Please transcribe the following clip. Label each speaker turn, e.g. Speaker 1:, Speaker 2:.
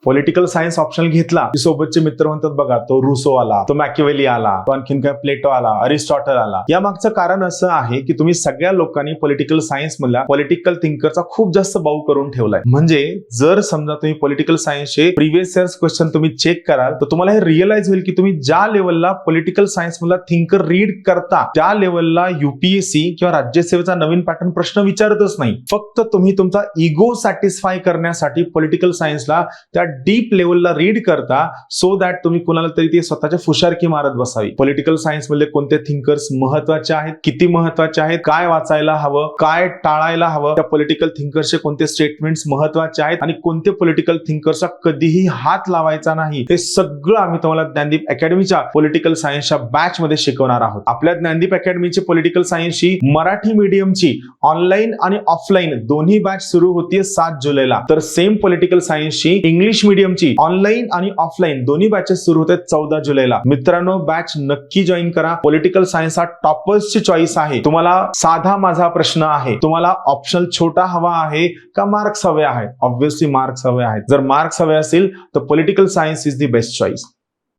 Speaker 1: Political science optional घेतला की सोबतचे मित्र म्हणतात बघा तो रुसो आला, तो मॅकिवेली आला, तो आणखीन काय प्लेटो आला, अरिस्टॉटल आला. या मागचं कारण असं आहे की तुम्ही सगळ्या लोकांनी पॉलिटिकल सायन्स मधला पॉलिटिकल थिंकरचा खूप जास्त बाऊ करून ठेवलाय. म्हणजे जर समजा तुम्ही पॉलिटिकल सायन्सचे प्रिव्हियस इयर्स क्वेश्चन तुम्ही चेक कराल तर तुम्हाला हे रिअलाइज होईल की तुम्ही ज्या लेवलला पॉलिटिकल सायन्स मधला थिंकर रीड करता त्या लेवलला युपीएससी किंवा राज्यसेवेचा नवीन पॅटर्न प्रश्न विचारतच नाही. फक्त तुम्ही तुमचा इगो सॅटिस्फाय करण्यासाठी पॉलिटिकल सायन्सला त्या डीप लेवलला रीड करता सो दॅट तुम्ही कुणाला तरी ते स्वतःच्या फुशारकी मारत बसावी. पॉलिटिकल सायन्स मधले कोणते थिंकर्स महत्वाचे आहेत, किती महत्वाचे आहेत, काय वाचायला हवं, काय टाळायला हवं, त्या पॉलिटिकल थिंकर्सचे कोणते स्टेटमेंट्स महत्वाचे आहेत आणि कोणते पॉलिटिकल थिंकर्सचा कधीही हात लावायचा नाही, हे सगळं आम्ही तुम्हाला ज्ञानदीप अकॅडमीच्या पॉलिटिकल सायन्सच्या बॅच मध्ये शिकवणार आहोत. आपल्या ज्ञानदीप अकॅडमीची पॉलिटिकल सायन्सची मराठी मीडियमची ऑनलाईन आणि ऑफलाईन दोन्ही बॅच सुरू होतीये 7 जुलैला. तर सेम पॉलिटिकल सायन्सची इंग्लिश मीडियमची ऑनलाईन आणि ऑफलाईन दोन्ही बॅचेस सुरू होते 14 जुलैला. मित्रांनो, बॅच नक्की जॉईन करा. पॉलिटिकल सायन्स हा टॉपर्सची चॉईस आहे. तुम्हाला साधा माझा प्रश्न आहे, तुम्हाला ऑप्शनल छोटा हवा आहे का मार्क्स हवे आहेत? ऑब्व्हियसली मार्क्स हवे आहेत. जर मार्क्स हवे असतील तर political science is the best choice.